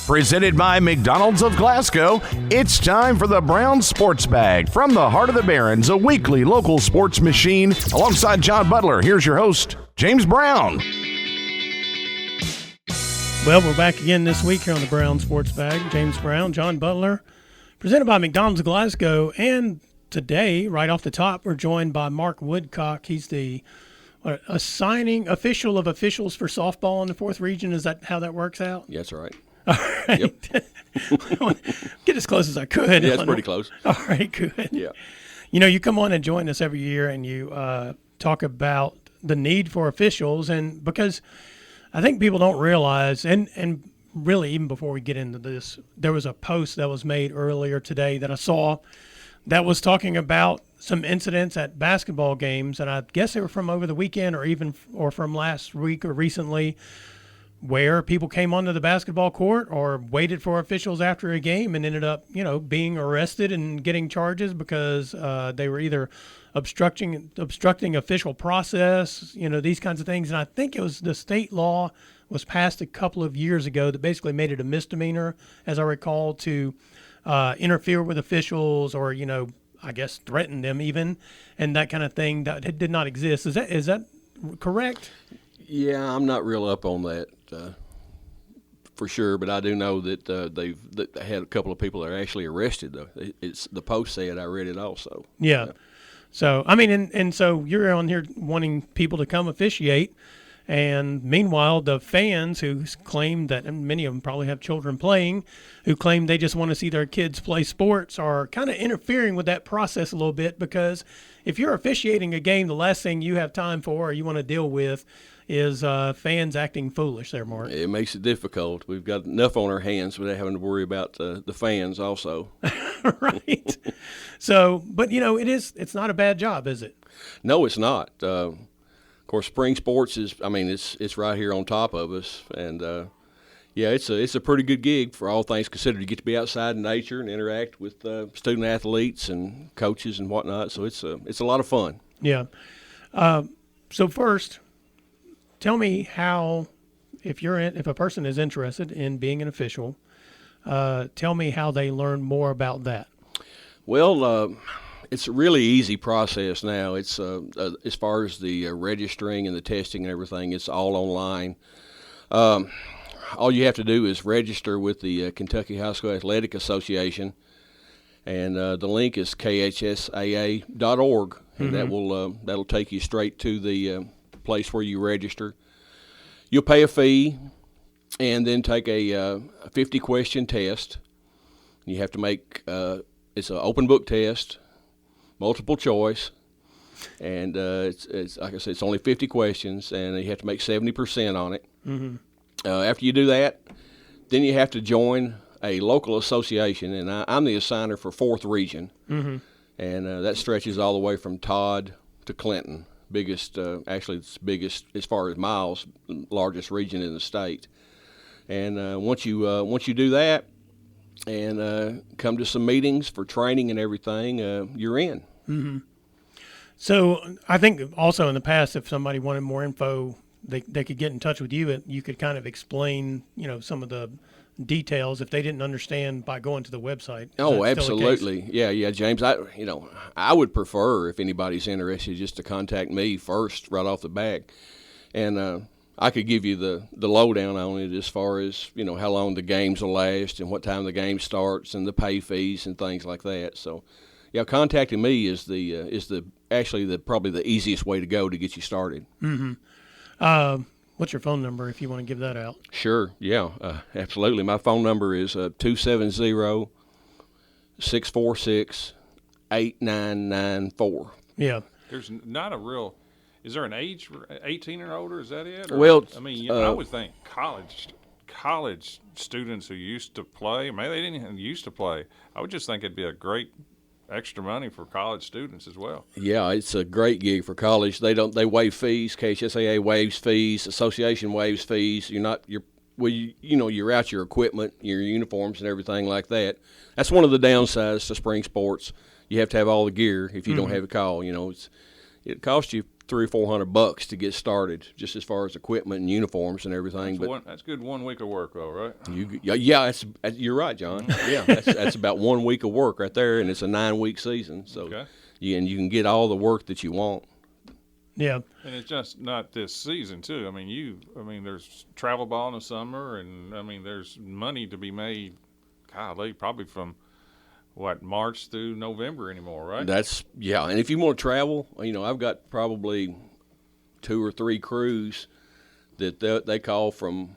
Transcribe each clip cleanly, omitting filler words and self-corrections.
Presented by McDonald's of Glasgow, it's time for the Brown Sports Bag. From the heart of the Barrens, a weekly local sports machine. Alongside John Butler, here's your host, James Brown. Well, we're back again this week here on the Brown Sports Bag. James Brown, John Butler, presented by McDonald's of Glasgow. And today, right off the top, we're joined by Mark Woodcock. He's the assigning official of officials for softball in the 4th region. Is that how that works out? Yeah, that's right. All right. Yep. Get as close as I could. Yeah, it's pretty close. All right, good. Yeah. You know, you come on and join us every year and you talk about the need for officials, and because I think people don't realize, and really even before we get into this, there was a post that was made earlier today that I saw that was talking about some incidents at basketball games, and I guess they were from over the weekend or from last week or recently, where people came onto the basketball court or waited for officials after a game and ended up, being arrested and getting charges because they were either obstructing official process, these kinds of things. And I think it was the state law was passed a couple of years ago that basically made it a misdemeanor, as I recall, to interfere with officials or, I guess threaten them even, and that kind of thing that did not exist. Is that correct? Yeah, I'm not real up on that for sure, but I do know that they had a couple of people that are actually arrested. Though it's the post said, I read it also. Yeah. So I mean, and so you're on here wanting people to come officiate, and meanwhile, the fans who claim that, and many of them probably have children playing, who claim they just want to see their kids play sports, are kind of interfering with that process a little bit, because if you're officiating a game, the last thing you have time for or you want to deal with is fans acting foolish there, Mark. It makes it difficult. We've got enough on our hands without having to worry about the fans also. Right. So, but, it's not a bad job, is it? No, it's not. Of course, spring sports it's right here on top of us. And, it's a pretty good gig for all things considered. You get to be outside in nature and interact with student athletes and coaches and whatnot. So it's a lot of fun. Yeah. So first, tell me how, if a person is interested in being an official, tell me how they learn more about that. Well, it's a really easy process now. It's as far as the registering and the testing and everything, it's all online. All you have to do is register with the Kentucky High School Athletic Association, and the link is khsaa.org, and that'll take you straight to the place where you register. You'll pay a fee and then take a 50-question test. You have to make it's an open book test, multiple choice, and it's like I said, it's only 50 questions, and you have to make 70% on it. Mm-hmm. After you do that, then you have to join a local association, and I'm the assigner for 4th region, and that stretches all the way from Todd to Clinton. Actually it's biggest as far as miles, largest region in the state. And once you do that and come to some meetings for training and everything, you're in. Mm-hmm. So I think also in the past, if somebody wanted more info, they could get in touch with you, and you could kind of explain, some of the details if they didn't understand by going to the website. Oh, absolutely. Yeah, James. I would prefer, if anybody's interested, just to contact me first right off the bat, and I could give you the lowdown on it as far as how long the games will last and what time the game starts and the pay fees and things like that. So, yeah, contacting me is probably the easiest way to go to get you started. Mm-hmm. What's your phone number if you want to give that out? Sure, yeah, absolutely. My phone number is 270-646-8994. Yeah. There's not a real – is there an age for 18 or older? Is that it? Or, well, I would think college students who used to play, maybe they didn't even used to play. I would just think it'd be a great extra money for college students as well. Yeah, it's a great gig for college. They waive fees. KHSAA waives fees. Association waives fees. You're out your equipment, your uniforms, and everything like that. That's one of the downsides to spring sports. You have to have all the gear if you don't have a call. It costs you $300-400 to get started, just as far as equipment and uniforms and everything. That's good 1 week of work, though, right? You're right, John. Yeah, that's about 1 week of work right there, and it's a 9-week season. So, Okay. and you can get all the work that you want. Yeah. And it's just not this season, too. I mean, there's travel ball in the summer, and there's money to be made. Golly, probably from March through November anymore, right? And if you want to travel, I've got probably 2 or 3 crews that they call from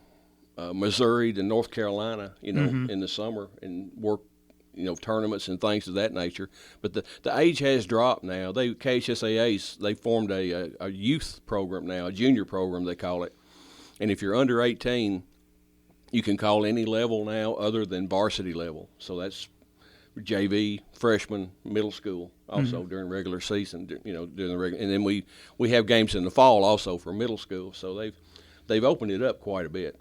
Missouri to North Carolina, in the summer and work, tournaments and things of that nature. But the age has dropped now. KHSAA's, they formed a youth program now, a junior program they call it. And if you're under 18, you can call any level now other than varsity level. So that's JV, freshman, middle school, also during regular season, during the regular, and then we have games in the fall also for middle school. So they've opened it up quite a bit.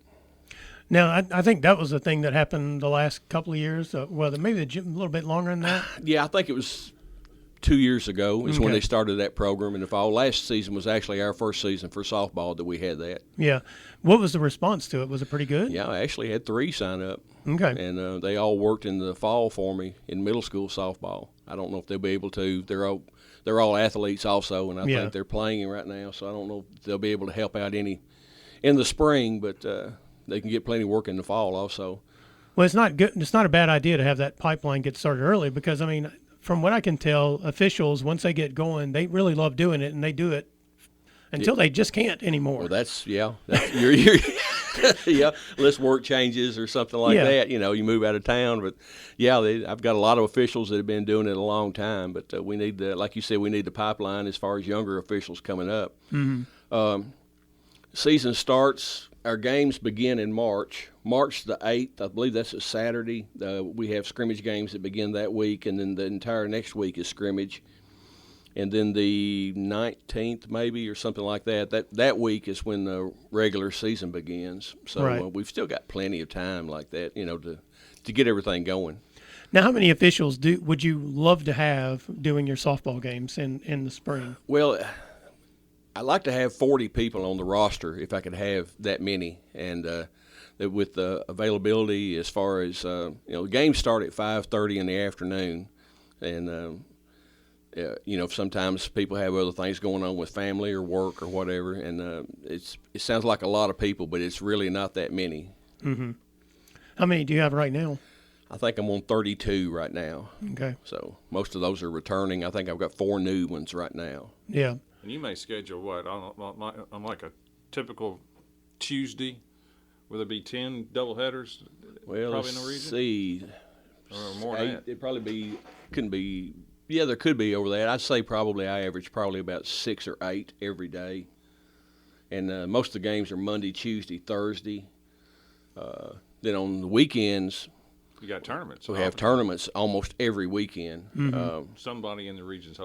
Now, I think that was the thing that happened the last couple of years. Well, maybe a little bit longer than that. Yeah, I think it was 2 years ago is when they started that program in the fall. Last season was actually our first season for softball that we had that. Yeah. What was the response to it? Was it pretty good? Yeah, I actually had 3 sign up. Okay. And they all worked in the fall for me in middle school softball. I don't know if they'll be able to. They're all athletes also, and I think they're playing right now, so I don't know if they'll be able to help out any in the spring, but they can get plenty of work in the fall also. Well, it's not good. It's not a bad idea to have that pipeline get started early because, from what I can tell, officials, once they get going, they really love doing it, and they do it until they just can't anymore. Well, you're yeah, unless work changes or something like that, you move out of town. But I've got a lot of officials that have been doing it a long time. But we need like you said, we need the pipeline as far as younger officials coming up. Mm-hmm. Season starts. Our games begin in March the 8th. I believe that's a Saturday. We have scrimmage games that begin that week, and then the entire next week is scrimmage. And then the 19th maybe or something like that. That week is when the regular season begins. So we've still got plenty of time like that, to get everything going. Now, how many officials would you love to have doing your softball games in the spring? Well, I'd like to have 40 people on the roster if I could have that many. And with the availability as far as, the games start at 5:30 in the afternoon. And sometimes people have other things going on with family or work or whatever, and it sounds like a lot of people, but it's really not that many. Mm-hmm. How many do you have right now? I think I'm on 32 right now. Okay. So most of those are returning. I think I've got 4 new ones right now. Yeah. And you may schedule on like a typical Tuesday, will there be 10 doubleheaders? Well, probably in the region? See. Or more than that? It'd probably couldn't be. Yeah, there could be over that. I'd say I average probably about 6 or 8 every day. And most of the games are Monday, Tuesday, Thursday. Then on the weekends, you got tournaments. We have tournaments almost every weekend. Mm-hmm. Somebody in the region's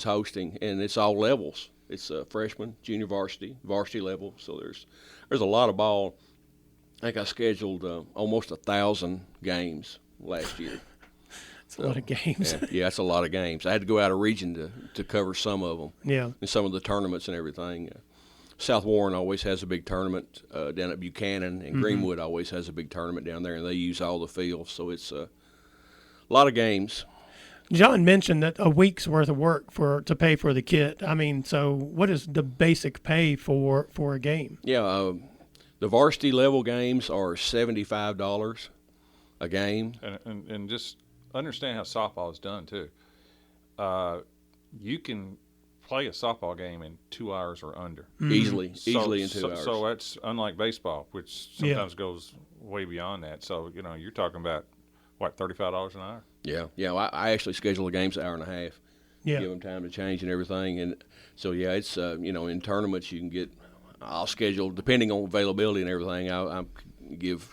hosting. And it's all levels. It's freshman, junior varsity, varsity level. So there's a lot of ball. I think I scheduled almost 1,000 games last year. It's a lot of games. Yeah, it's a lot of games. I had to go out of region to cover some of them. Yeah. And some of the tournaments and everything. South Warren always has a big tournament down at Buchanan, and Greenwood always has a big tournament down there, and they use all the fields. So it's a lot of games. John mentioned that a week's worth of work to pay for the kit. So what is the basic pay for a game? Yeah, the varsity level games are $75 a game. And just understand how softball is done too. You can play a softball game in 2 hours or under. Easily in 2 hours. So that's unlike baseball, which sometimes goes way beyond that. So, you're talking about, $35 an hour? Yeah. I actually schedule the games an hour and a half. Yeah. Give them time to change and everything. And so, it's, in tournaments you can get, I'll schedule, depending on availability and everything, I'll give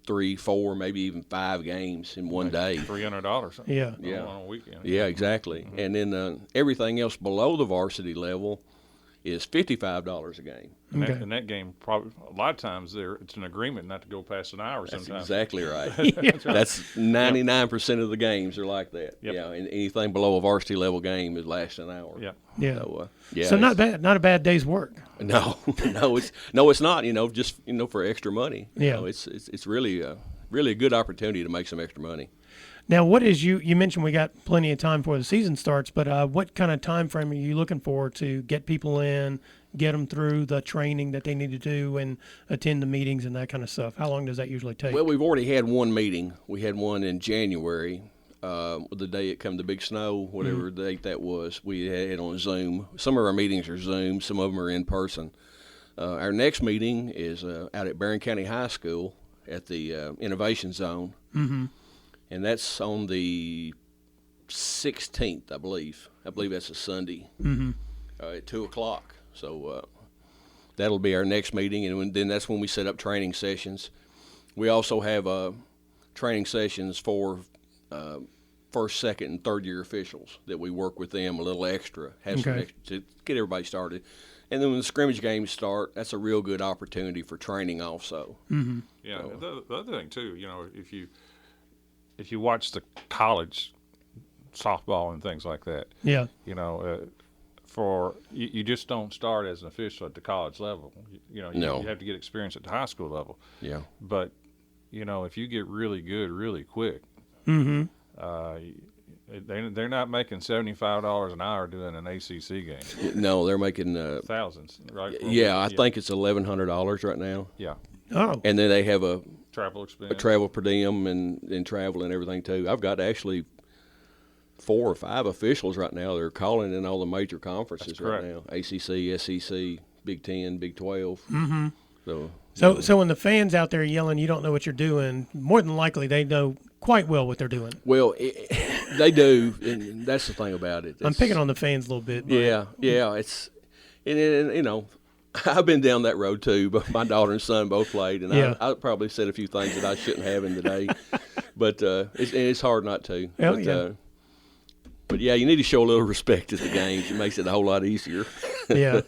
3, 4, maybe even 5 games in one day. $300. Yeah. On a weekend. Yeah, exactly. Mm-hmm. And then everything else below the varsity level is $55 a game. And, Okay. and that game, probably a lot of times it's an agreement not to go past an hour. That's Sometimes exactly right. That's right. That's 99% of the games are like that. Yep. Yeah, and anything below a varsity level game is lasts an hour. Yeah. Yeah. So, yeah. So not it's- bad. Not a bad day's work. No, it's not. Just for extra money. Yeah. It's really a good opportunity to make some extra money. Now, what is you mentioned we got plenty of time before the season starts, but what kind of time frame are you looking for to get people in, get them through the training that they need to do, and attend the meetings and that kind of stuff? How long does that usually take? Well, we've already had one meeting. We had one in January, the day it come the big snow, whatever date that was. We had it on Zoom. Some of our meetings are Zoom. Some of them are in person. Our next meeting is out at Barron County High School at the Innovation Zone. Mm-hmm. And that's on the 16th, I believe. I believe that's a Sunday at 2 o'clock. So that'll be our next meeting, and then that's when we set up training sessions. We also have training sessions for first, second, and third year officials that we work with them a little extra, have some Okay. extra to get everybody started. And then when the scrimmage games start, that's a real good opportunity for training also. Yeah. The other thing too, if you watch the college softball and things like that, Yeah. you just don't start as an official at the college level. No. You have to get experience at the high school level. Yeah. But if you get really good really quick, they're not making $75 an hour doing an ACC game. No, they're making Thousands, right? I think it's $1,100 right now. Yeah. Oh. And then they have a Travel expense. travel per diem and travel and everything too. I've got actually 4 or 5 officials right now that are calling in all the major conferences right now: ACC, SEC, Big 10, Big 12. Mm-hmm. So when the fans out there yelling, "You don't know what you're doing," more than likely they know quite well what they're doing. Well, they do, and that's the thing about it. I'm picking on the fans a little bit. But Yeah. It's and I've been down that road too, but my daughter and son both played, and Yeah. I probably said a few things that I shouldn't have in the day, but it's hard not to. Oh, but, yeah. But yeah, you need to show a little respect at the games. It makes it a whole lot easier. Yeah.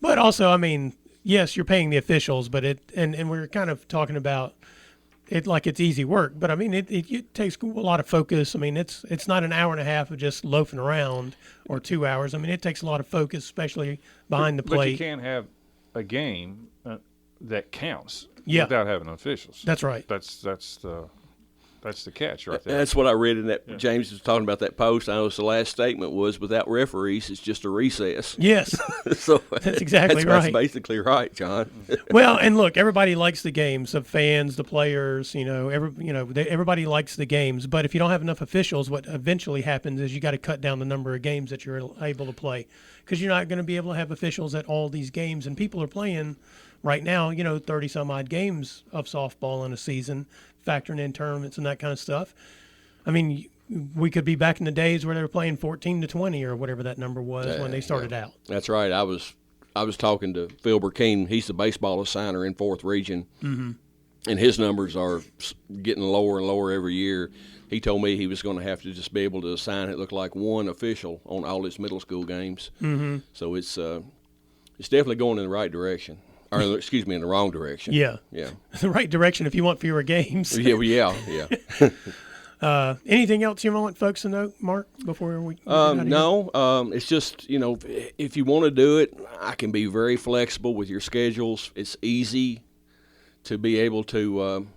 But also, I mean, yes, you're paying the officials, but and we're kind of talking about it like it's easy work, but I mean, it takes a lot of focus. I mean, it's not an hour and a half of just loafing around or 2 hours. I mean, it takes a lot of focus, especially behind the But plate. you can't have a game that counts Yeah. without having officials. That's right. That's the catch right there. That's what I read in that. James was talking about that post. I know the last statement was, "Without referees, it's just a recess." Yes. So That's exactly that's right. basically right, John. Well, and look, everybody likes the games. The fans, the players, everybody likes the games. But if you don't have enough officials, what eventually happens is you got to cut down the number of games that you're able to play, because you're not going to be able to have officials at all these games. And people are playing right now, 30 some odd games of softball in a season, factoring in tournaments and that kind of stuff. I mean, we could be back in the days where they were playing 14 to 20 or whatever that number was when they started out. That's right. I was talking to Phil Burkeen. He's the baseball assigner in 4th Region, and his numbers are getting lower and lower every year. He told me he was going to have to just be able to assign, it looked like, one official on all his middle school games. Mm-hmm. So it's definitely going in the right direction. Or, excuse me, in the wrong direction. Yeah. Yeah. The right direction if you want fewer games. Yeah. Anything else you want folks to know, Mark, before we get out of here? No, it's just, if you want to do it, I can be very flexible with your schedules. It's easy to be able to,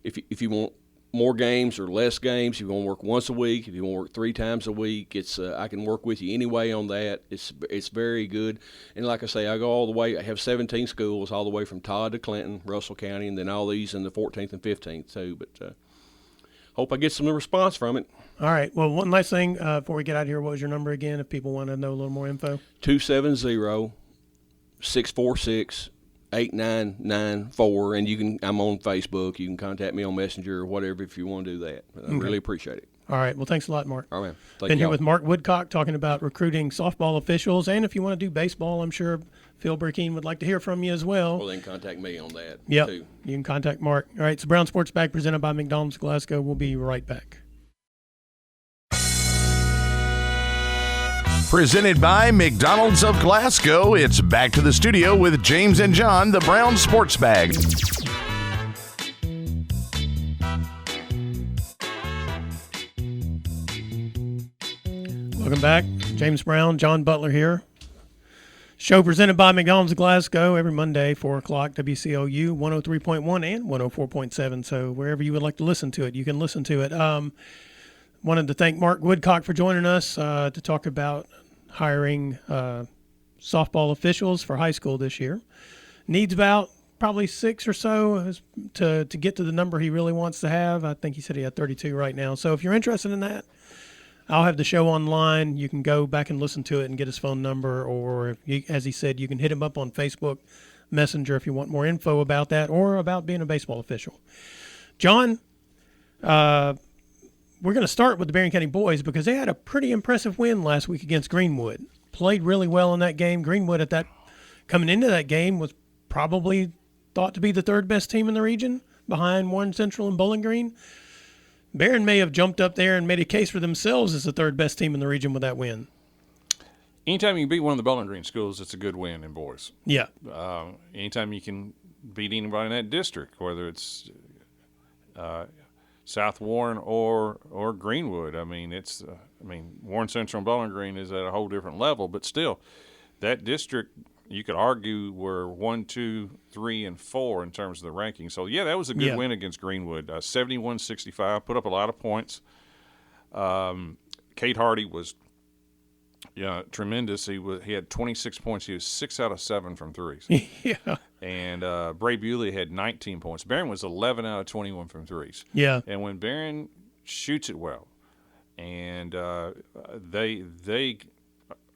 if you want more games or less games, if you want to work once a week, if you want to work 3 times a week, it's I can work with you anyway on that. It's very good. And like I say, I go all the way. I have 17 schools all the way from Todd to Clinton, Russell County, and then all these in the 14th and 15th too. But hope I get some response from it. All right. Well, one last thing before we get out of here. What was your number again if people want to know a little more info? 270-646-8994, and I'm on Facebook. You can contact me on Messenger or whatever if you want to do that. But I really appreciate it. All right. Well, thanks a lot, Mark. All right, man. Been here with Mark Woodcock talking about recruiting softball officials, and if you want to do baseball, I'm sure Phil Burkeen would like to hear from you as well. Well, then contact me on that Yep. too. You can contact Mark. All right. It's Brown Sports Bag presented by McDonald's Glasgow. We'll be right back. Presented by McDonald's of Glasgow, it's back to the studio with James and John, the Brown Sports Bag. Welcome back. James Brown, John Butler here. Show presented by McDonald's of Glasgow every Monday, 4 o'clock, WCOU 103.1 and 104.7. So wherever you would like to listen to it, you can listen to it. Wanted to thank Mark Woodcock for joining us to talk about hiring softball officials for high school this year. Needs about probably 6 or so to get to the number he really wants to have. I think he said he had 32 right now. So if you're interested in that, I'll have the show online. You can go back and listen to it and get his phone number, or if you, as he said, you can hit him up on Facebook Messenger if you want more info about that or about being a baseball official. John, we're going to start with the Berrien County boys because they had a pretty impressive win last week against Greenwood. Played really well in that game. Greenwood coming into that game was probably thought to be the third best team in the region behind Warren Central and Bowling Green. Berrien may have jumped up there and made a case for themselves as the third best team in the region with that win. Anytime you can beat one of the Bowling Green schools, it's a good win in boys. Yeah. Anytime you can beat anybody in that district, whether it's South Warren or Greenwood. I mean, Warren Central and Bowling Green is at a whole different level, but still, that district, you could argue, were 1, 2, 3, and 4 in terms of the ranking. So, yeah, that was a good win against Greenwood. 71-65, put up a lot of points. Cade Hardy was tremendous. He had 26 points. He was 6 out of 7 from threes. Yeah. And Bray Bewley had 19 points. Berrien was 11 out of 21 from threes. Yeah. And when Berrien shoots it well, and they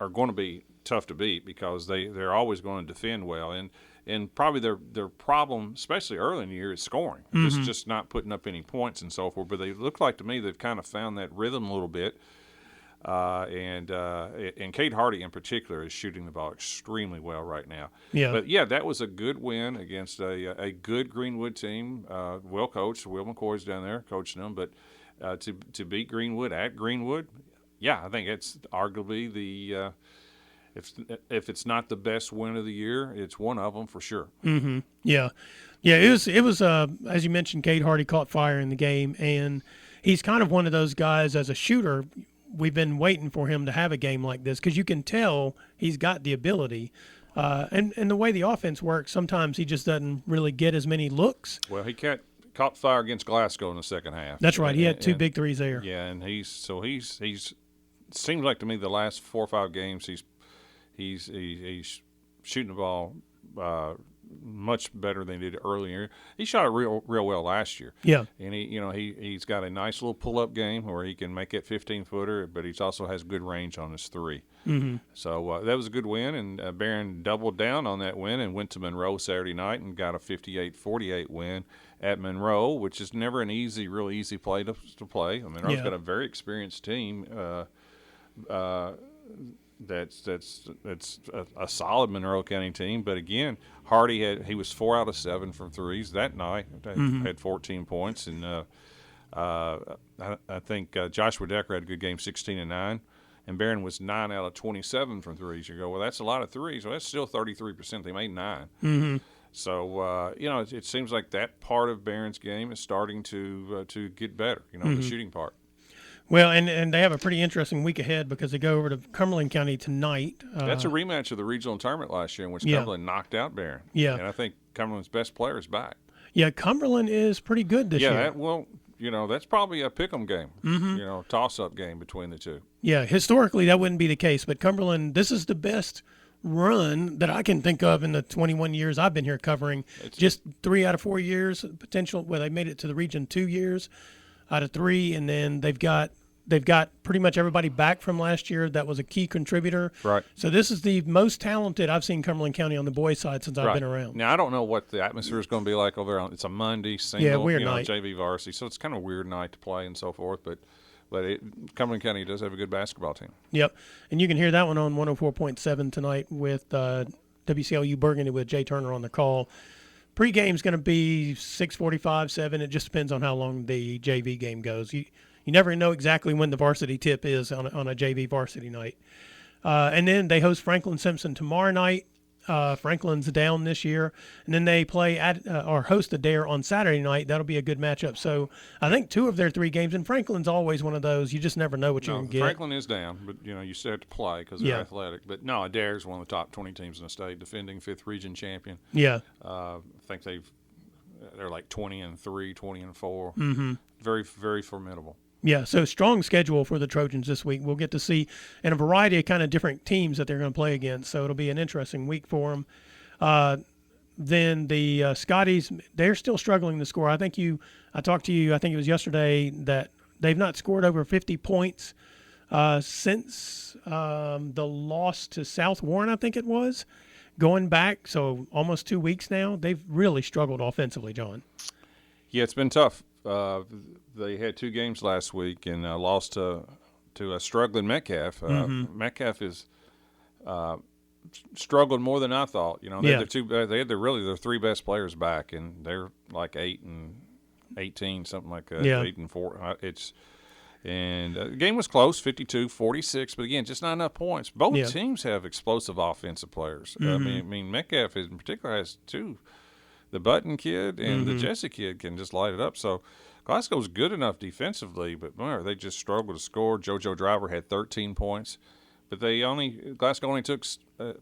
are going to be tough to beat because they're always going to defend well, and probably their problem, especially early in the year, is scoring, just not putting up any points and so forth. But they look like to me they've kind of found that rhythm a little bit, and Cade Hardy in particular is shooting the ball extremely well right now. Yeah. But yeah, that was a good win against a good Greenwood team, well coached. Will McCoy's down there coaching them, but to beat Greenwood at Greenwood, yeah, I think it's arguably the if it's not the best win of the year, it's one of them for sure. Mm-hmm. Yeah. It was as you mentioned, Cade Hardy caught fire in the game, and he's kind of one of those guys as a shooter. We've been waiting for him to have a game like this because you can tell he's got the ability. And the way the offense works, sometimes he just doesn't really get as many looks. Well, he caught fire against Glasgow in the second half. That's right. He had two big threes there. Yeah, and he's seems like to me the last 4 or 5 games he's shooting the ball much better than he did earlier. He shot it real well last year. Yeah. And he's got a nice little pull-up game where he can make it 15-footer, but he also has good range on his three. Mm-hmm. So that was a good win, and Berrien doubled down on that win and went to Monroe Saturday night and got a 58-48 win at Monroe, which is never an real easy play to play. Monroe's got a very experienced team. That's a solid Monroe County team, but again, Hardy he was 4 out of 7 from threes that night. Had 14 points, and I think Joshua Decker had a good game, 16 and 9, and Berrien was 9 out of 27 from threes. You go, well, that's a lot of threes. Well, that's still 33%. They made 9. Mm-hmm. So it seems like that part of Berrien's game is starting to get better. The shooting part. Well, and they have a pretty interesting week ahead because they go over to Cumberland County tonight. That's a rematch of the regional tournament last year in which Cumberland knocked out Berrien. Yeah. And I think Cumberland's best player is back. Yeah, Cumberland is pretty good this year. Yeah, that's probably a pick 'em game, toss-up game between the two. Yeah, historically that wouldn't be the case, but Cumberland, this is the best run that I can think of in the 21 years I've been here covering. Just 3 out of 4 years potential. Well, they made it to the region 2 years out of 3, and then they've got pretty much everybody back from last year that was a key contributor. Right. So this is the most talented I've seen Cumberland County on the boys' side since I've been around. Now, I don't know what the atmosphere is going to be like over there. It's a Monday single, weird night. JV varsity, so it's kind of a weird night to play and so forth, but Cumberland County does have a good basketball team. Yep. And you can hear that one on 104.7 tonight with WCLU Burgundy with Jay Turner on the call. Pre-game's going to be 6:45, 7. It just depends on how long the JV game goes. You never know exactly when the varsity tip is on a JV varsity night. And then they host Franklin Simpson tomorrow night. Franklin's down this year, and then they play or host the Dare on Saturday night. That'll be a good matchup. So I think 2 of their 3 games, and Franklin's always one of those. You just never know what you're going to get. Franklin is down, but you still have to play because they're athletic. But no, Adair is one of the top 20 teams in the state, defending 5th region champion. Yeah, I think they're like 20-3, 20-4. Mm-hmm. Very, very formidable. Yeah, so strong schedule for the Trojans this week. We'll get to see in a variety of kind of different teams that they're going to play against. So it'll be an interesting week for them. Then the Scotties, they're still struggling to score. I talked to you, I think it was yesterday, that they've not scored over 50 points since the loss to South Warren, I think it was, going back. So almost 2 weeks now. They've really struggled offensively, John. Yeah, it's been tough. They had 2 games last week and lost to a struggling Metcalf. Metcalf is struggled more than I thought. They had their 3 best players back, and they're like 8-18, something like that. Yeah. 8-4. The game was close, 52-46, but again, just not enough points. Both teams have explosive offensive players. I mean, Metcalf in particular has 2. The Button kid and the Jesse kid can just light it up. So Glasgow's good enough defensively, but they just struggled to score. JoJo Driver had 13 points, but Glasgow only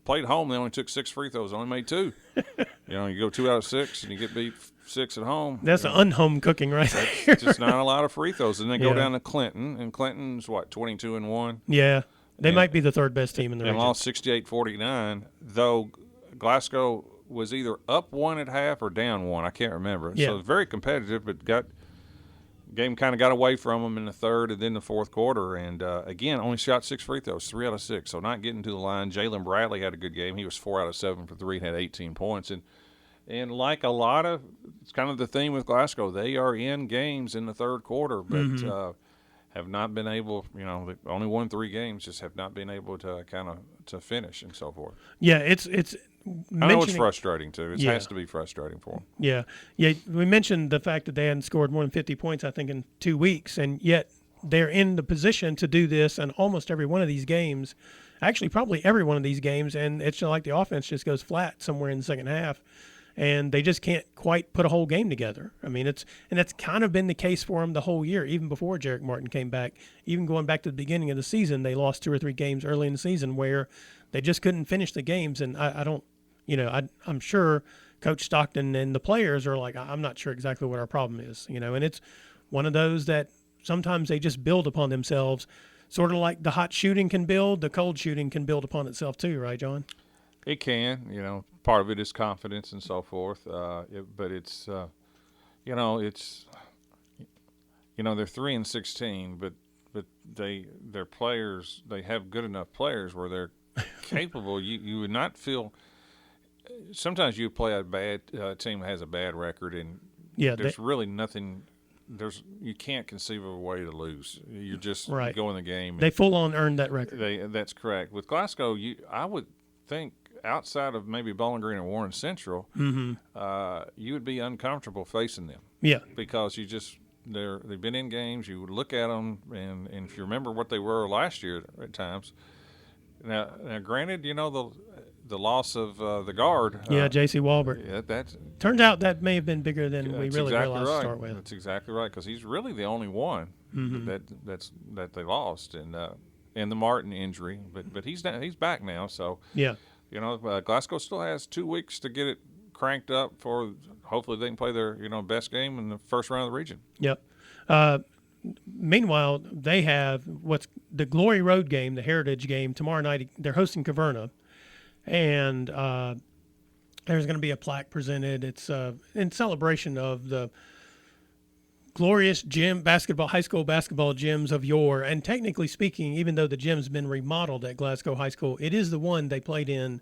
played home. They only took 6 free throws, only made 2. You go 2 out of 6, and you get beat 6 at home. That's an unhome cooking right there. Just not a lot of free throws. And then go down to Clinton, and Clinton's 22-1. Yeah, they might be the 3rd best team in the region. And lost 68-49, though Glasgow was either up 1 at half or down 1. I can't remember. Yeah. So very competitive, but game kind of got away from them in the 3rd and then the 4th quarter. And, again, only shot 6 free throws, 3 out of 6. So not getting to the line. Jalen Bradley had a good game. He was 4 out of 7 for 3 and had 18 points. And like a lot of – it's kind of the theme with Glasgow. They are in games in the 3rd quarter, but have not been able – they only won 3 games, just have not been able to kind of to finish and so forth. Yeah, it's I know it's frustrating, too. It has to be frustrating for them. Yeah. We mentioned the fact that they hadn't scored more than 50 points, I think, in 2 weeks, and yet they're in the position to do this in almost every one of these games, actually probably every one of these games, and it's like the offense just goes flat somewhere in the second half, and they just can't quite put a whole game together. I mean, that's kind of been the case for them the whole year, even before Jarek Martin came back. Even going back to the beginning of the season, they lost 2 or 3 games early in the season where they just couldn't finish the games, and I'm sure Coach Stockton and the players are like, I'm not sure exactly what our problem is, and it's one of those that sometimes they just build upon themselves, sort of like the hot shooting can build, the cold shooting can build upon itself too, right, John? It can, part of it is confidence and so forth, but it's, they're 3-16, but their players, they have good enough players where they're capable. You would not feel. Sometimes you play a bad team that has a bad record, and there's really nothing. You can't conceive of a way to lose. You just go in the game. They full on earned that record. That's correct. With Glasgow, I would think outside of maybe Bowling Green or Warren Central, you would be uncomfortable facing them. Yeah, because they've been in games. You would look at them, and if you remember what they were last year at times. Now granted, the loss of the guard. J.C. Walbert. Yeah, that turns out that may have been bigger than we really realized to start with. That's exactly right, because he's really the only one that they lost, and the Martin injury, but he's back now. So Glasgow still has 2 weeks to get it cranked up for. Hopefully, they can play their best game in the first round of the region. Yep. Meanwhile, they have what's the Glory Road game, the Heritage game tomorrow night. They're hosting Caverna. And there's going to be a plaque presented. It's in celebration of the glorious high school basketball gyms of yore. And technically speaking, even though the gym's been remodeled at Glasgow High School, it is the one they played in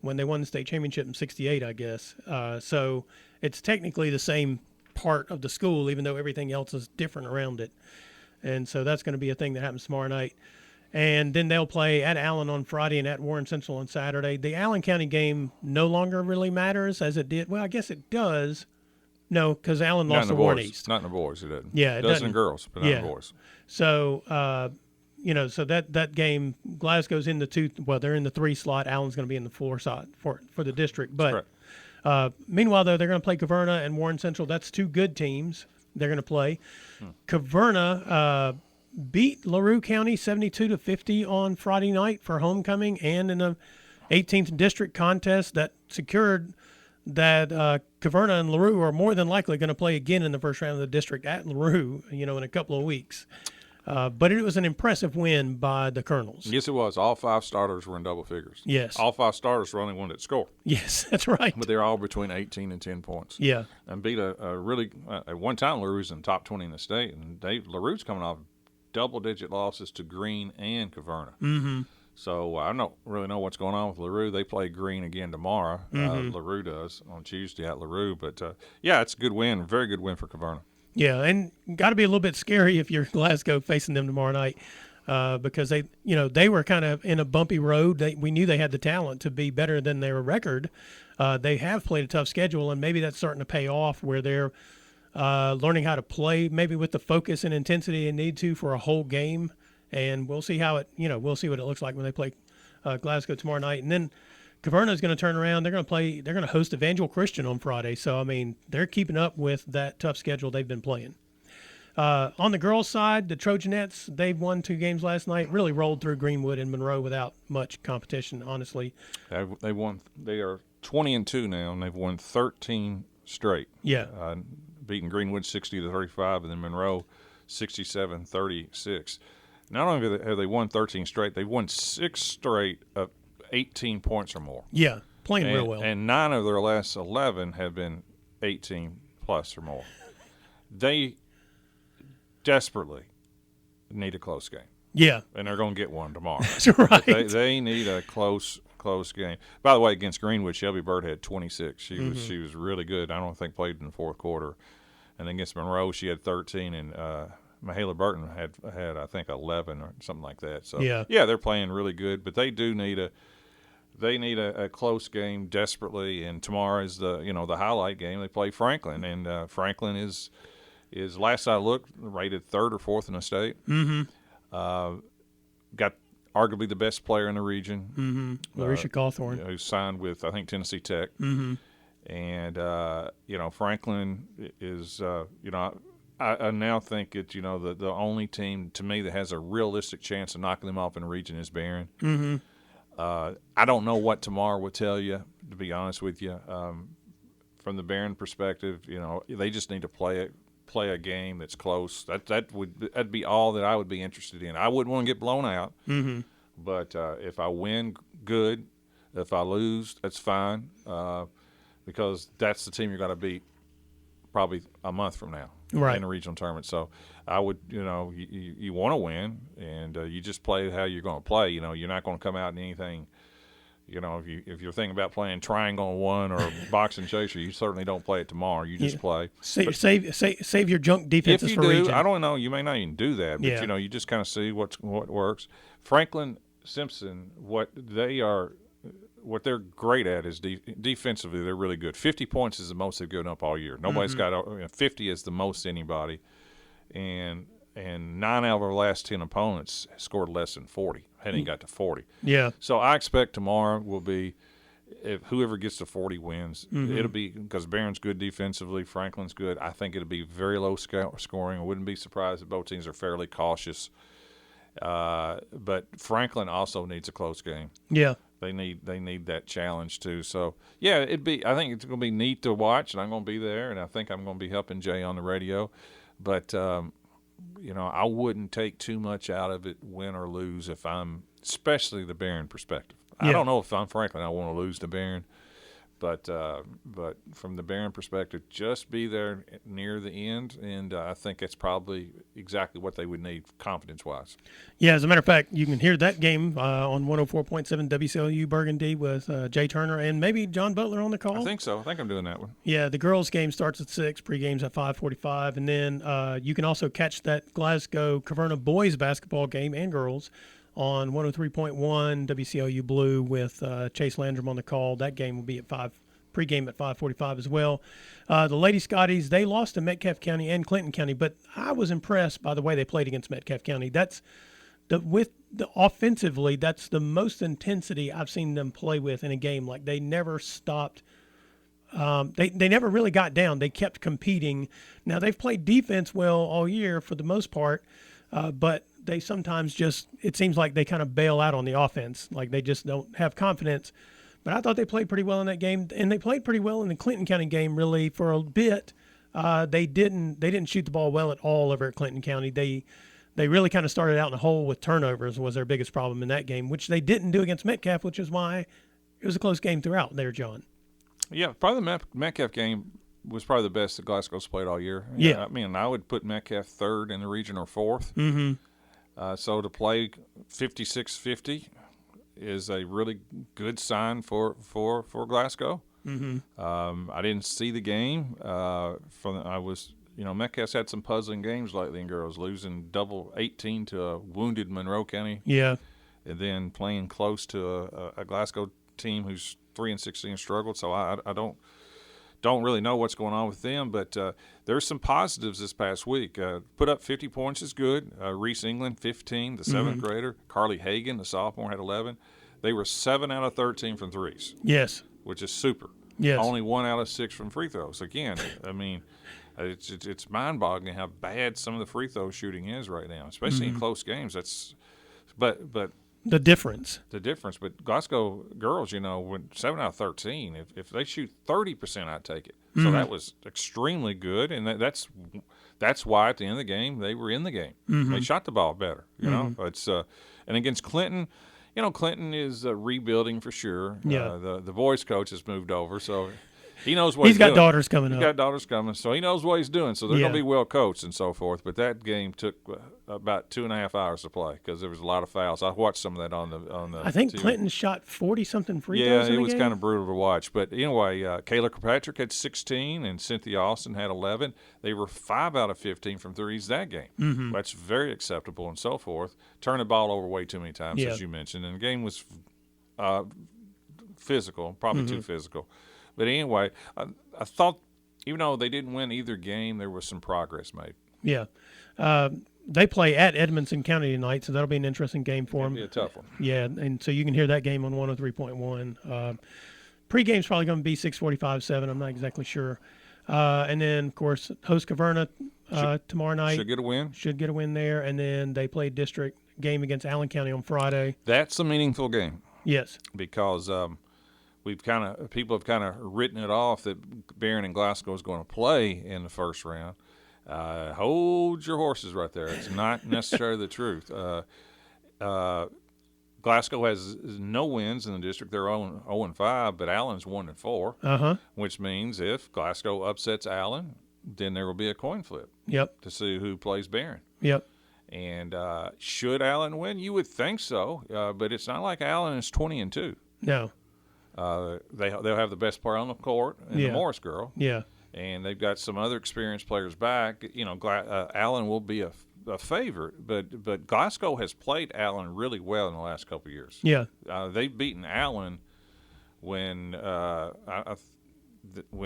when they won the state championship in '68, I guess. So it's technically the same part of the school, even though everything else is different around it. And so that's going to be a thing that happens tomorrow night. And then they'll play at Allen on Friday and at Warren Central on Saturday. The Allen County game no longer really matters as it did. Well, I guess it does. No, because Allen lost to Warren East. Not in the boys, it doesn't. Yeah, it does doesn't. in girls, but not in boys. So, so that game, Glasgow's in the 2. Well, they're in the 3 slot. Allen's going to be in the 4 slot for the district. But meanwhile, though, they're going to play Caverna and Warren Central. That's 2 good teams they're going to play. Caverna beat LaRue County 72-50 on Friday night for homecoming, and in the 18th district contest that secured that Caverna and LaRue are more than likely going to play again in the first round of the district at LaRue, in a couple of weeks. But it was an impressive win by the Colonels. Yes, it was. All 5 starters were in double figures. Yes. All 5 starters were only one that scored. Yes, that's right. But they're all between 18 and 10 points. Yeah. And beat a really at one time LaRue's in the top 20 in the state, and LaRue's coming off double-digit losses to Green and Caverna. Mm-hmm. So I don't really know what's going on with LaRue. They play Green again tomorrow. LaRue does on Tuesday at LaRue. But, it's a good win, very good win for Caverna. Yeah, and got to be a little bit scary if you're Glasgow facing them tomorrow night because they were kind of in a bumpy road. We knew they had the talent to be better than their record. They have played a tough schedule, and maybe that's starting to pay off where they're learning how to play maybe with the focus and intensity they need to for a whole game. And we'll see how we'll see what it looks like when they play Glasgow tomorrow night. And then Caverna is going to turn around. They're going to host Evangel Christian on Friday. So, I mean, they're keeping up with that tough schedule they've been playing. On the girls' side, the Trojanettes, they've won 2 games last night, really rolled through Greenwood and Monroe without much competition, honestly. They won. They are 20-2 now, and they've won 13 straight. Yeah. Beating Greenwood 60-35, and then Monroe 67-36. Not only have they won 13 straight, they've won 6 straight of 18 points or more. Yeah, playing real well. And 9 of their last 11 have been 18 plus or more. They desperately need a close game. Yeah. And they're going to get one tomorrow. That's right. They need a close game. By the way, against Greenwood, Shelby Bird had 26. She was really good. I don't think played in the fourth quarter. And then against Monroe, she had 13, and Mahala Burton had I think 11 or something like that. So yeah, they're playing really good, but they do need a close game desperately. And tomorrow is the highlight game. They play Franklin, and Franklin is last I looked rated 3rd or 4th in the state. Mm-hmm. Got arguably the best player in the region, Larisha Cawthorn, who signed with I think Tennessee Tech. Mm-hmm. And Franklin is I now think it's the only team to me that has a realistic chance of knocking them off in the region is Barron. Mm-hmm. I don't know what tomorrow will tell you, to be honest with you. From the Barron perspective, they just need to play a game that's close. That'd be all that I would be interested in. I wouldn't want to get blown out, but if I win, good. If I lose, that's fine, because that's the team you're going to beat probably a month from now. Right. In a regional tournament. So I would, you want to win, and you just play how you're going to play. You're not going to come out in anything. If you're thinking about playing triangle on one or boxing chaser, you certainly don't play it tomorrow. You just play. Save your junk defenses if you for do, region. I don't know. You may not even do that, but you just kind of see what works. Franklin Simpson, what they're great at is defensively. They're really good. 50 points is the most they've given up all year. Nobody's got 50 is the most anybody, and 9 out of our last 10 opponents scored less than 40. Hadn't got to 40. Yeah. So I expect tomorrow will be if whoever gets to 40 wins. It'll be because Barron's good defensively, Franklin's good. I think it'll be very low scoring. I wouldn't be surprised if both teams are fairly cautious. But Franklin also needs a close game. Yeah. They need that challenge too. So yeah, I think it's going to be neat to watch, and I'm going to be there, and I think I'm going to be helping Jay on the radio. But I wouldn't take too much out of it, win or lose, if I'm especially the Barron perspective. I don't know if I'm Franklin, I want to lose to Barron. But from the Barron perspective, just be there near the end, and I think that's probably exactly what they would need confidence-wise. Yeah, as a matter of fact, you can hear that game on 104.7 WCLU Burgundy with Jay Turner and maybe John Butler on the call. I think so. I think I'm doing that one. Yeah, the girls' game starts at 6, pre-game's at 5:45, and then you can also catch that Glasgow-Caverna boys basketball game and girls on 103.1 WCLU Blue with Chase Landrum on the call. That game will be at 5, pregame at 5:45 as well. The Lady Scotties, they lost to Metcalfe County and Clinton County, but I was impressed by the way they played against Metcalfe County. That's offensively, that's the most intensity I've seen them play with in a game. Like they never stopped. They never really got down. They kept competing. Now they've played defense well all year for the most part, but they sometimes it seems like they kind of bail out on the offense. Like they just don't have confidence. But I thought they played pretty well in that game, and they played pretty well in the Clinton County game. Really, for a bit, they didn't shoot the ball well at all over at Clinton County. They really kind of started out in a hole with turnovers was their biggest problem in that game, which they didn't do against Metcalf, which is why it was a close game throughout there, John. Yeah, probably the Metcalf game was probably the best that Glasgow's played all year. Yeah. I mean, I would put Metcalf third in the region or fourth. Mm-hmm. So to play 56-50 is a really good sign for Glasgow. Mm-hmm. I didn't see the game. Metcalf's had some puzzling games lately in girls, losing double 18 to a wounded Monroe County. Yeah. And then playing close to a Glasgow team who's 3-16 struggled. So I don't really know what's going on with them, but there's some positives this past week. Put up 50 points is good. Reese England, 15, the seventh grader. Carly Hagan, the sophomore, had 11. They were 7 out of 13 from threes. Yes. Which is super. Yes. Only 1 out of 6 from free throws. Again, I mean, it's mind-boggling how bad some of the free throw shooting is right now, especially in close games. But the difference. But Glasgow girls, when 7 out of 13, if they shoot 30%, I'd take it. So that was extremely good, and that's why at the end of the game they were in the game. They shot the ball better. It's and against Clinton. Clinton is rebuilding for sure. Yeah. The boys coach has moved over, so he knows what he's got doing. daughters coming up. He's got daughters coming, so he knows what he's doing. So they're going to be well coached and so forth. But that game took about 2.5 hours to play because there was a lot of fouls. I watched some of that on the. I think TV. Clinton shot 40-something free throws. Yeah, in it the was game. kind of brutal to watch. But anyway, Kayla Kirkpatrick had 16 and Cynthia Austin had 11. They were 5 out of 15 from threes that game. That's very acceptable and so forth. Turned the ball over way too many times, as you mentioned, and the game was physical, probably too physical. But anyway, I thought, even though they didn't win either game, there was some progress made. Yeah. They play at Edmondson County tonight, so that'll be an interesting game for them. It'll be a tough one. Yeah, and so you can hear that game on 103.1. Pre-game's probably going to be 6:45-7. I'm not exactly sure. And then, of course, host Caverna tomorrow night. Should get a win. Should get a win there. And then they play district game against Allen County on Friday. That's a meaningful game. Yes. Because people have kind of written it off that Barron and Glasgow is going to play in the first round. Hold your horses right there. It's not necessarily the truth. Glasgow has no wins in the district. They're 0-5, but Allen's 1-4, which means if Glasgow upsets Allen, then there will be a coin flip. Yep. To see who plays Barron. Yep. And should Allen win? You would think so, but it's not like Allen is 20-2. No. They'll have the best player on the court, and the Morris girl. Yeah. And they've got some other experienced players back. Allen will be a favorite, but Glasgow has played Allen really well in the last couple of years. Yeah. They've beaten Allen when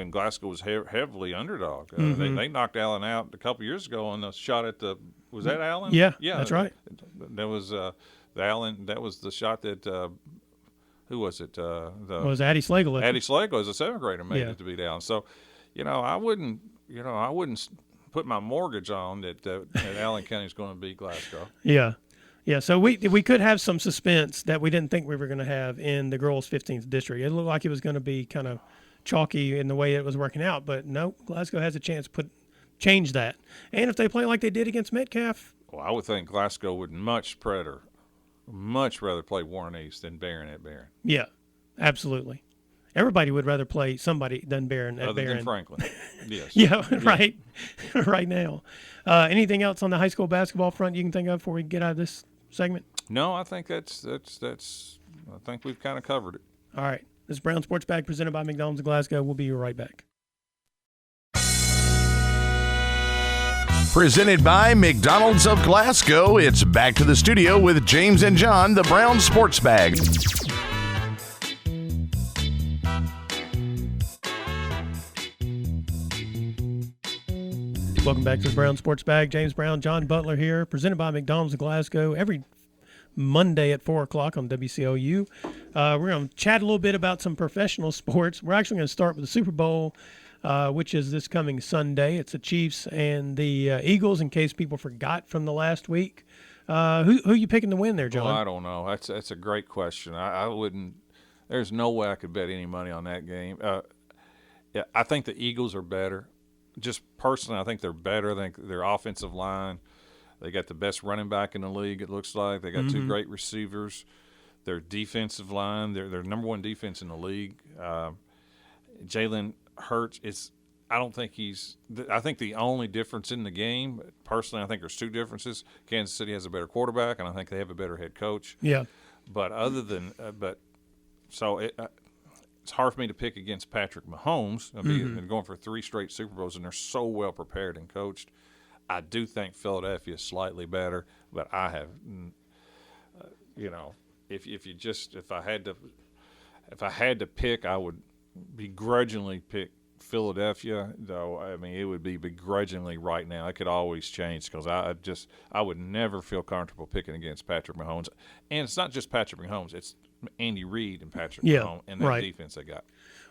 Glasgow was heavily underdog. They knocked Allen out a couple of years ago on the shot at the – was that Allen? Yeah, that's right. That was the Allen. That was the shot that who was it? It was Addie Slagle. Addie Slagle as a 7th grader made it to beat Allen. So, I wouldn't put my mortgage on that Allen County is going to beat Glasgow. Yeah. Yeah, so we could have some suspense that we didn't think we were going to have in the girls' 15th district. It looked like it was going to be kind of chalky in the way it was working out, but no, Glasgow has a chance to change that. And if they play like they did against Metcalf. Well, I would think Glasgow would much rather play Warren East than Barron at Barron. Yeah, absolutely. Everybody would rather play somebody than Barron at Other Barron. than Franklin, yes. Yeah, right. Right now. Anything else on the high school basketball front you can think of before we get out of this segment? No, I think that's. I think we've kind of covered it. All right. This is Brown Sports Bag presented by McDonald's of Glasgow. We'll be right back. Presented by McDonald's of Glasgow, it's back to the studio with James and John, the Brown Sports Bag. Welcome back to the Brown Sports Bag. James Brown, John Butler here, presented by McDonald's of Glasgow. Every Monday at 4 o'clock on WCOU. We're going to chat a little bit about some professional sports. We're actually going to start with the Super Bowl, which is this coming Sunday. It's the Chiefs and the Eagles, in case people forgot from the last week. Who are you picking to win there, John? Well, I don't know. That's a great question. I wouldn't – there's no way I could bet any money on that game. Yeah, I think the Eagles are better. Just personally, I think they're better. I think their offensive line – they got the best running back in the league, it looks like. They got two great receivers. Their defensive line, they're number one defense in the league. Jalen Hurts is – I don't think he's – I think the only difference in the game, personally, I think there's two differences. Kansas City has a better quarterback, and I think they have a better head coach. Yeah. But other than so it's hard for me to pick against Patrick Mahomes. Been going for 3 straight Super Bowls, and they're so well prepared and coached. I do think Philadelphia is slightly better, but I have, if I had to pick, I would begrudgingly pick Philadelphia. Though I mean, it would be begrudgingly right now. It could always change because I would never feel comfortable picking against Patrick Mahomes, and it's not just Patrick Mahomes; it's Andy Reid and Patrick Mahomes and that defense they got.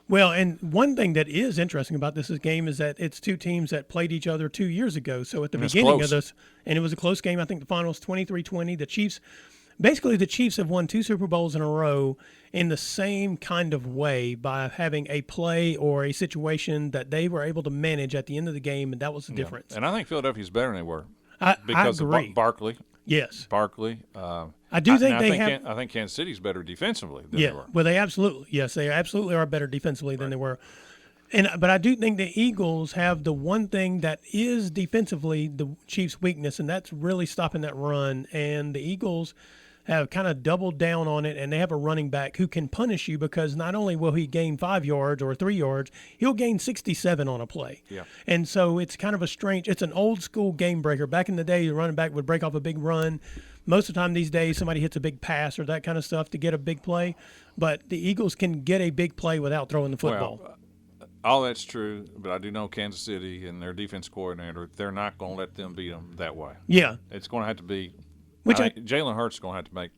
Well, and one thing that is interesting about this game is that it's two teams that played each other 2 years ago. So at the beginning of this, and it was a close game. I think the final was 23-20. The Chiefs have won 2 Super Bowls in a row in the same kind of way by having a play or a situation that they were able to manage at the end of the game, and that was the difference. And I think Philadelphia's better than they were because of Barkley. Yes. Barkley. I think I think Kansas City's better defensively than they were. Well, they absolutely are better defensively than they were. But I do think the Eagles have the one thing that is defensively the Chiefs' weakness, and that's really stopping that run. And the Eagles have kind of doubled down on it, and they have a running back who can punish you because not only will he gain 5 yards or 3 yards, he'll gain 67 on a play. Yeah. And so it's kind of it's an old school game breaker. Back in the day, the running back would break off a big run. Most of the time these days, somebody hits a big pass or that kind of stuff to get a big play. But the Eagles can get a big play without throwing the football. Well, all that's true, but I do know Kansas City and their defense coordinator, they're not going to let them beat them that way. Yeah. It's going to have to be Jalen Hurts is going to have to make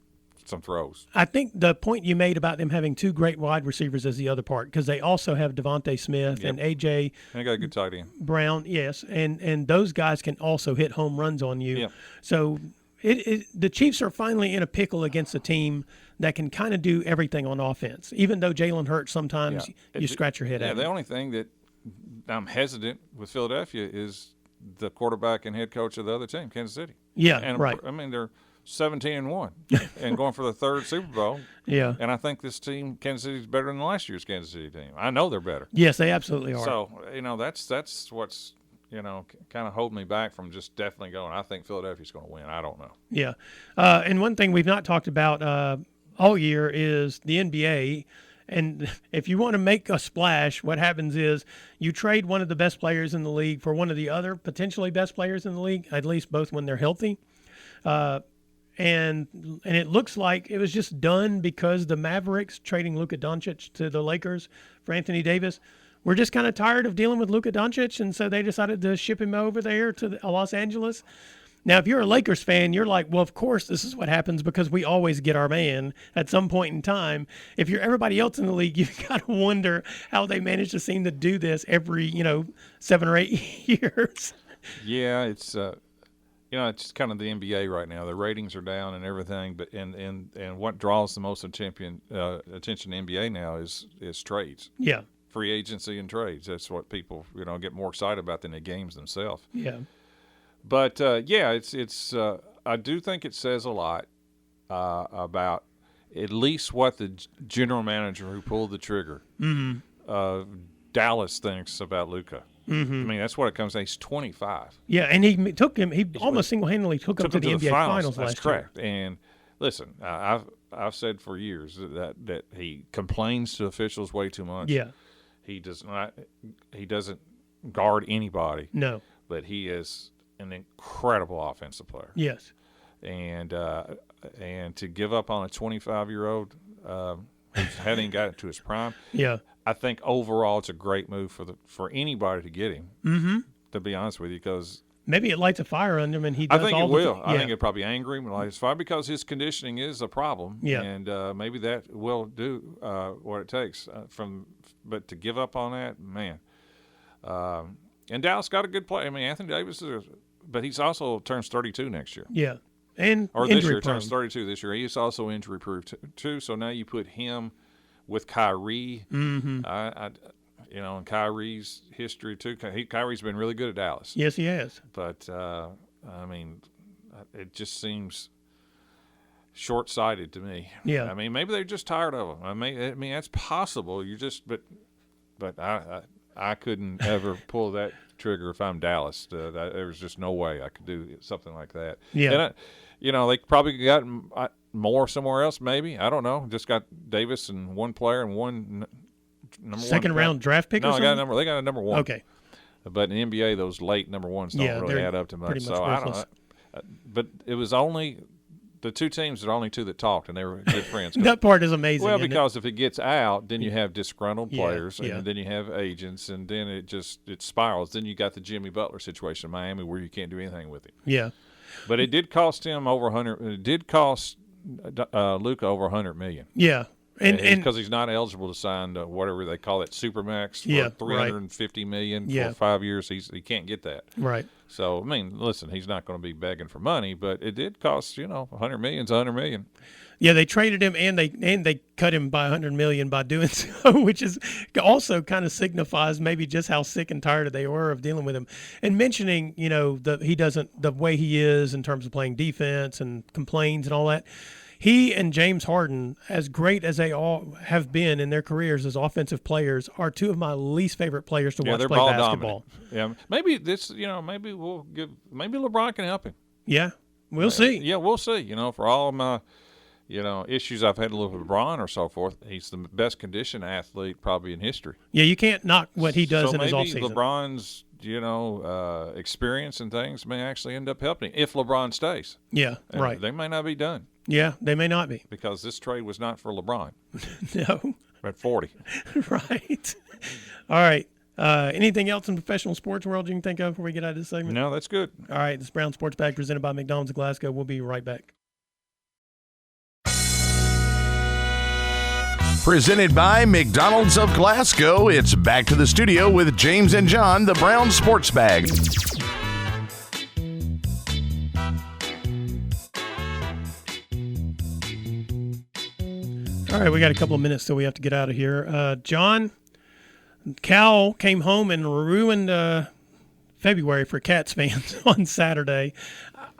some throws. I think the point you made about them having 2 great wide receivers is the other part because they also have Devontae Smith and A.J. And they got a good tight end. Brown, yes, and those guys can also hit home runs on you. Yeah. So the Chiefs are finally in a pickle against a team that can kind of do everything on offense, even though Jalen Hurts sometimes you scratch your head at. The only thing that I'm hesitant with Philadelphia is the quarterback and head coach of the other team, Kansas City. Yeah, and right. I mean, they're 17-1 and going for the 3rd Super Bowl. Yeah. And I think this team, Kansas City, is better than last year's Kansas City team. I know they're better. Yes, they absolutely are. So, that's what's, kind of holding me back from just definitely going, I think Philadelphia's going to win. I don't know. Yeah. And one thing we've not talked about all year is the NBA. And if you want to make a splash, what happens is you trade one of the best players in the league for one of the other potentially best players in the league, at least both when they're healthy. And it looks like it was just done because the Mavericks trading Luka Doncic to the Lakers for Anthony Davis. We're just kind of tired of dealing with Luka Doncic, and so they decided to ship him over there to Los Angeles. Now, if you're a Lakers fan, you're like, well, of course, this is what happens because we always get our man at some point in time. If you're everybody else in the league, you've got to wonder how they manage to seem to do this every, 7 or 8 years. Yeah, it's it's kind of the NBA right now. The ratings are down and everything, but and what draws the most attention in NBA now is trades. Yeah. Free agency and trades. That's what people, get more excited about than the games themselves. Yeah. But it's I do think it says a lot about at least what the general manager who pulled the trigger, Dallas, thinks about Luka. Mm-hmm. I mean, that's what it comes to. He's 25. Yeah, and he almost single-handedly took him to the NBA Finals last year. That's correct. And listen, I've said for years that he complains to officials way too much. Yeah. He doesn't guard anybody. No. But he is an incredible offensive player. Yes. And to give up on a 25-year-old who hadn't even got to his prime. Yeah. I think overall it's a great move for anybody to get him. Mm-hmm. To be honest with you, because maybe it lights a fire under him, and he does I think all it will. I yeah. think it'll probably anger him and light his fire because his conditioning is a problem. Yeah. And maybe that will do what it takes but to give up on that, man. And Dallas got a good play. I mean, Anthony Davis but he's also turns 32 next year. Yeah. And or this year, prone. turns 32 this year. He's also injury proof too. So now you put him with Kyrie. Mm-hmm. In Kyrie's history too. Kyrie's been really good at Dallas. Yes, he has. But I mean, it just seems short-sighted to me. Yeah. I mean, maybe they're just tired of him. I mean that's possible. But I couldn't ever pull that trigger if I'm Dallas. There was just no way I could do something like that. Yeah. And they probably got more somewhere else. Maybe, I don't know. Just got Davis and one player and one number second one round draft pick. No, or they got a number one. Okay. But in the NBA, those late number ones don't really add up to much. Pretty much So worthless. but it was only the two teams are only two that talked, and they were good friends. That part is amazing. Well, isn't because if it gets out, then you have disgruntled players, yeah. and then you have agents, and then it spirals. Then you got the Jimmy Butler situation in Miami where you can't do anything with him. Yeah. But it did cost him over 100. It did cost Luka over $100 million. Yeah. And because he's not eligible to sign whatever they call it, Supermax for $350 million for 5 years. He can't get that. Right. So I mean, listen, he's not going to be begging for money, but it did cost $100 million's $100 million. Yeah, they traded him and they cut him by $100 million by doing so, which is also kind of signifies maybe just how sick and tired they were of dealing with him. And mentioning the way he is in terms of playing defense and complains and all that. He and James Harden, as great as they all have been in their careers as offensive players, are two of my least favorite players to watch they're play ball basketball. Dominant. Yeah, maybe maybe maybe LeBron can help him. Yeah, we'll see. Yeah, we'll see. For all of my, issues I've had with LeBron or so forth, he's the best conditioned athlete probably in history. Yeah, you can't knock what he does in his offseason. So maybe LeBron's, experience and things may actually end up helping if LeBron stays. Yeah, right. They may not be done. Yeah, they may not be. Because this trade was not for LeBron. No. At 40. Right. All right. Anything else in professional sports world you can think of before we get out of this segment? No, that's good. All right. This Brown Sports Bag presented by McDonald's of Glasgow. We'll be right back. Presented by McDonald's of Glasgow, it's back to the studio with James and John, the Brown Sports Bag. All right, we got a couple of minutes, so we have to get out of here. John, Cal came home and ruined February for Cats fans on Saturday.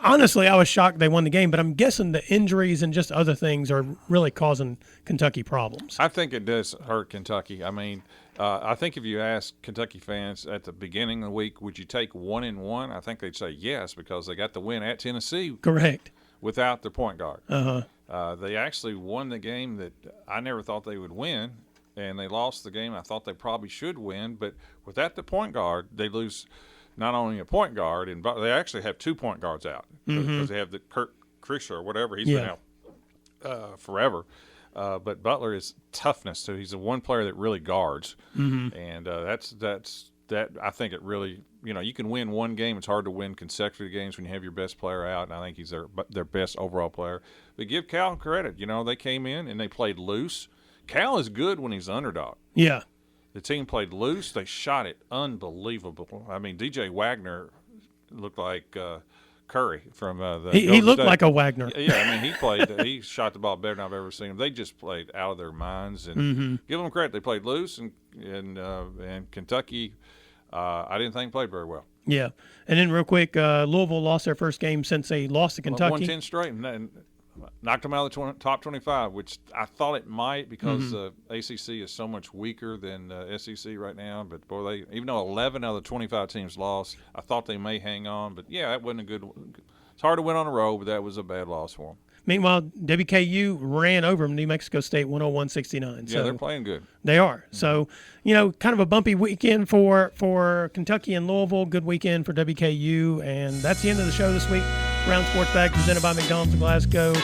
Honestly, I was shocked they won the game, but I'm guessing the injuries and just other things are really causing Kentucky problems. I think it does hurt Kentucky. I mean, I think if you ask Kentucky fans at the beginning of the week, would you take 1-1? I think they'd say yes because they got the win at Tennessee. Correct. Without their point guard. Uh-huh. They actually won the game that I never thought they would win, and they lost the game I thought they probably should win. But without the point guard, they lose not only a point guard, but they actually have 2 point guards out because they have the Kurt Krischer or whatever. He's been out forever. But Butler is toughness, so he's the one player that really guards, and that I think it really you can win one game. It's hard to win consecutive games when you have your best player out, and I think he's their best overall player. But give Cal credit. They came in and they played loose. Cal is good when he's the underdog. Yeah. The team played loose. They shot it unbelievable. I mean, DJ Wagner looked like Curry from the he looked State. like a Wagner. Yeah, I mean, he shot the ball better than I've ever seen him. They just played out of their minds, and give them credit. They played loose, and Kentucky, I didn't think played very well. Yeah, and then real quick, Louisville lost their first game since they lost to Kentucky. Won 10 straight and knocked them out of the top 25, which I thought it might because the ACC is so much weaker than SEC right now. But boy, even though 11 out of the 25 teams lost, I thought they may hang on. But yeah, that wasn't a good. It's hard to win on the road, but that was a bad loss for them. Meanwhile, WKU ran over New Mexico State 101-69. Yeah, they're playing good. They are. So, kind of a bumpy weekend for Kentucky and Louisville. Good weekend for WKU. And that's the end of the show this week. Brown Sports Bag presented by McDonald's of Glasgow.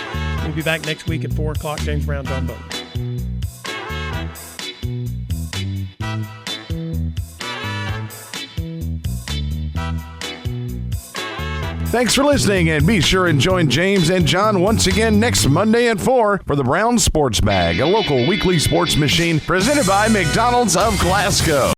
We'll be back next week at 4 o'clock. James Brown, John Butler. Thanks for listening, and be sure and join James and John once again next Monday at 4 for the Brown Sports Bag, a local weekly sports machine presented by McDonald's of Glasgow.